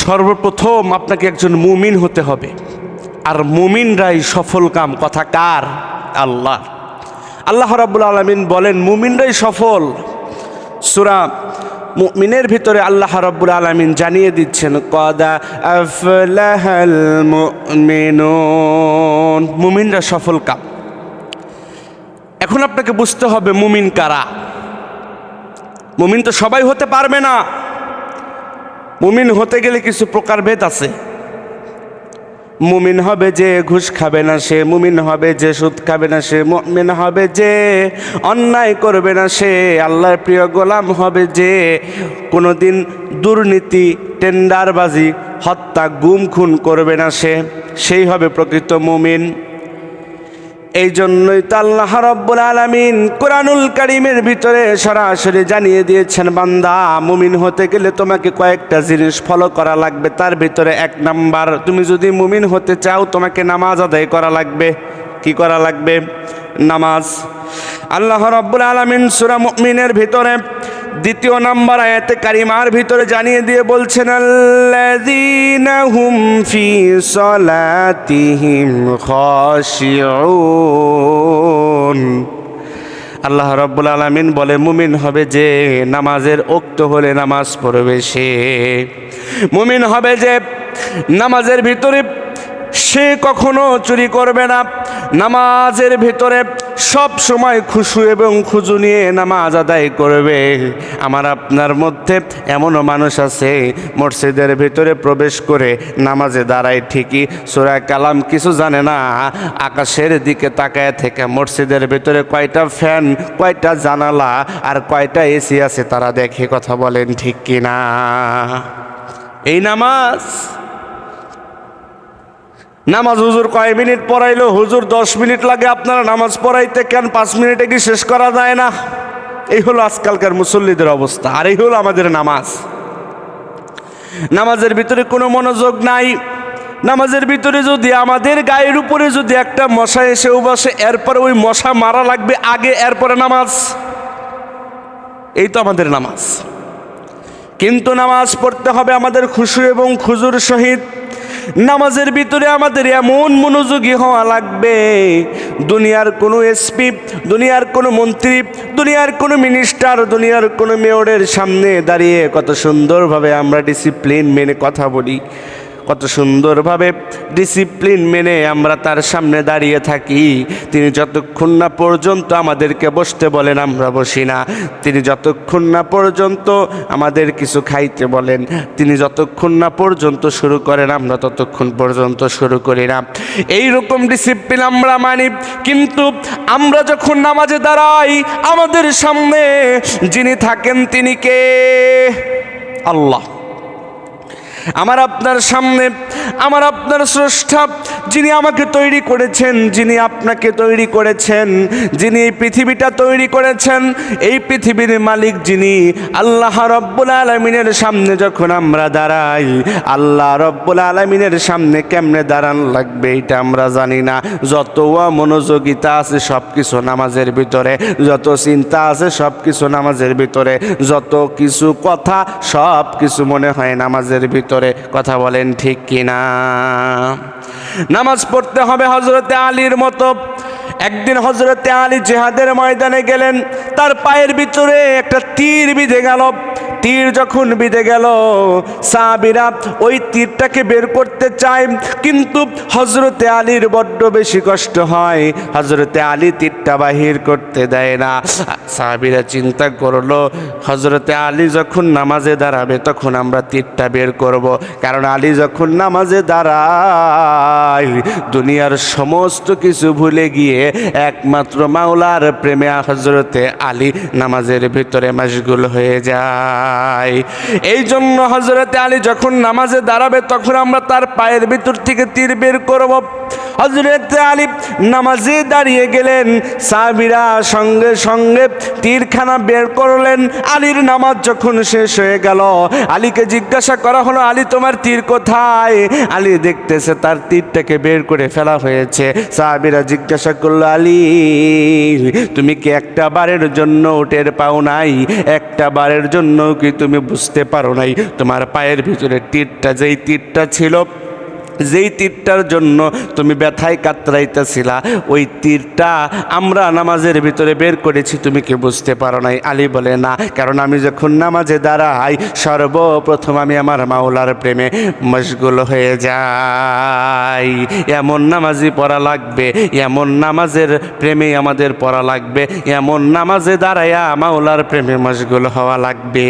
সর্বপ্রথম আপনাকে একজন মুমিন হতে হবে, আর মুমিনরাই সফল কাম। কথা কার? আল্লাহ। আল্লাহ রাব্বুল আলামিন বলেন মুমিনরাই সফল। সূরা মুমিনের ভিতরে আল্লাহ রাব্বুল আলামিন জানিয়ে দিচ্ছেন কদ আফলাহাল মুমিনুন, মুমিনরা সফল কাম। এখন আপনাকে বুঝতে হবে মুমিন কারা। মুমিন তো সবাই হতে পারবে না। মুমিন হতে গেলে কিছু প্রকারভেদ আছে। মুমিন হবে যে ঘুষ খাবে না সে, মুমিন হবে যে সুদ খাবে না সে, মুমিন হবে যে অন্যায় করবে না সে, আল্লাহর প্রিয় গোলাম হবে যে কোনোদিন দুর্নীতি, টেন্ডারবাজি, হত্যা, গুম খুন করবে না সে, সেই হবে প্রকৃত মুমিন। এই জন্যই তো আল্লাহ রাব্বুল আলামিন কোরআনুল কারীমের ভিতরে সরাসরি জানিয়ে দিয়েছেন, বান্দা মুমিন হতে গেলে তোমাকে কয়েকটা জিনিস ফলো করা লাগবে। তার ভিতরে 1 নাম্বার, তুমি যদি মুমিন হতে চাও তোমাকে নামাজ আদায় করা লাগবে। কি করা লাগবে? নামাজ। আল্লাহ রাব্বুল আলামিন সূরা মুমিনের ভিতরে 2 নম্বর আয়াতে কারিমার ভিতরে জানিয়ে দিয়ে বলছেন, আল্লাযীনা হুম ফি সলাতিহিম খাশিউন। আল্লাহ রাব্বুল আলামিন বলে মুমিন হবে যে নামাজের ওক্ত হলে নামাজ পড়বে সে। মুমিন হবে যে নামাজের ভিতরে সে কখনো চুরি করবে না। নামাজের ভিতরে সব সময় খুশু এবং খুজু নিয়ে নামাজ আদায় করবে। আমার আপনার মধ্যে এমনও মানুষ আছে মসজিদের ভিতরে প্রবেশ করে নামাজে দাঁড়ায় ঠিকই, সূরা কালাম কিছু জানে না, আকাশের দিকে তাকায় থেকে মসজিদের ভিতরে কয়টা ফ্যান, কয়টা জানালা আর কয়টা এসি আছে তারা দেখে। কথা বলেন ঠিক কিনা? এই নামাজ হুজুর কয় মিনিট পড়াইলো? হুজুর 10 মিনিট লাগে আপনারা নামাজ পড়াইতে, কেন 5 মিনিটে কি শেষ করা যায় না? এই হলো আজকালকার মুসল্লিদের অবস্থা। আর এই হলো আমাদের নামাজ। নামাজের ভিতরে কোনো মনোযোগ নাই। নামাজের ভিতরে যদি আমাদের গায়ের উপরে যদি একটা মশা এসেও বসে, এরপরে ওই মশা মারা লাগবে আগে, এরপরে নামাজ। এই তো আমাদের নামাজ। কিন্তু নামাজ পড়তে হবে আমাদের খুশু এবং খুজুর সহিত। নামাজের ভিতরে আমাদের এমন মনোযোগী হওয়া লাগবে, দুনিয়ার কোনো এসপি, দুনিয়ার কোনো মন্ত্রী, দুনিয়ার কোনো মিনিস্টার, দুনিয়ার কোনো মেয়রের সামনে দাঁড়িয়ে কত সুন্দরভাবে আমরা ডিসিপ্লিন মেনে কথা বলি, কত সুন্দরভাবে ডিসিপ্লিন মেনে আমরা তার সামনে দাঁড়িয়ে থাকি। তিনি যতক্ষণ না পর্যন্ত আমাদেরকে বসতে বলেন আমরা বসি না। তিনি যতক্ষণ না পর্যন্ত আমাদের কিছু খাইতে বলেন, তিনি যতক্ষণ না পর্যন্ত শুরু করেন আমরা ততক্ষণ পর্যন্ত শুরু করি না। এই রকম ডিসিপ্লিন আমরা মানি। কিন্তু আমরা যখন নামাজে দাঁড়াই, আমাদের সামনে যিনি থাকেন তিনি কে? আল্লাহ। আমার আপনার সামনে আমার আপনার স্রষ্টা, যিনি আমাকে তৈরি করেছেন, যিনি আপনাকে তৈরি করেছেন, যিনি এই পৃথিবীটা তৈরি করেছেন, এই পৃথিবীর মালিক যিনি আল্লাহ রব্বুল আলামিনের সামনে যখন আমরা দাঁড়াই, আল্লাহ রব্বুল আলামিনের সামনে কেমনে দাঁড়ান লাগবে এটা আমরা জানি না। যত মনোযোগিতা আছে সব কিছু নামাজের ভিতরে, যত চিন্তা আছে সব কিছু নামাজের ভিতরে, যত কিছু কথা সব কিছু মনে হয় নামাজের ভিতরে। কথা বলেন ঠিক কিনা? নামাজ পড়তে হবে হযরতে আলীর মতো। একদিন হযরতে আলী জিহাদের ময়দানে গেলেন, তার পায়ের ভিতরে একটা তীর বিঁধে গেল। তীর যখন বিঁধে গেল, সাহাবীরা ওই তীরটাকে বের করতে চায়, কিন্তু হযরতে আলীর বড্ড বেশি কষ্ট হয়। হযরতে আলী তীরটা বাহির করতে দেয় না। সাহাবীরা চিন্তা করলো, হযরতে আলী যখন নামাজে দাঁড়াবে তখন আমরা তীরটা বের করব, কারণ আলী যখন নামাজে দাঁড়ায় দুনিয়ার সমস্ত কিছু ভুলে গিয়ে একমাত্র মাওলার প্রেমে হযরতে আলী নামাজের ভিতরে মশগুল হয়ে যায়। এই জন্য হযরতে আলী যখন নামাজে দাঁড়াবে তখন আমরা তার পায়ের ভিতর থেকে তীর বের করব। হযরতে আলী নামাজে দাঁড়িয়ে গেলেন, সাহাবীরা সঙ্গে সঙ্গে তীরখানা বের করলেন। আলীর নামাজ যখন শেষ হয়ে গেল, আলীকে জিজ্ঞাসা করা হলো, আলী তোমার তীর কোথায়? আলী দেখতেছে তার তীরটাকে বের করে ফেলা হয়েছে। সাহাবীরা জিজ্ঞাসা করলো, আলী তুমি কি একটা বারের জন্য টের পাও নাই? একটা বারের জন্য কি তুমি বুঝতে পারো নাই? তোমার পায়ের ভিতরে তীরটা, যেই তীরটা ছিল, যেই তীরটার জন্য তুমি ব্যথায় কাতরাইতেছিলা, ওই তীরটা আমরা নামাজের ভিতরে বের করেছি, তুমি কি বুঝতে পারো নাই? আলী বলে না, কারণ আমি যখন নামাজে দাঁড়াই সর্বপ্রথম আমি আমার মাওলার প্রেমে মশগুল হয়ে যাই। এমন নামাজই পড়া লাগবে, এমন নামাজের প্রেমে আমাদের পড়া লাগবে, এমন নামাজে দাঁড়াইয়া মাওলার প্রেমে মশগুল হওয়া লাগবে।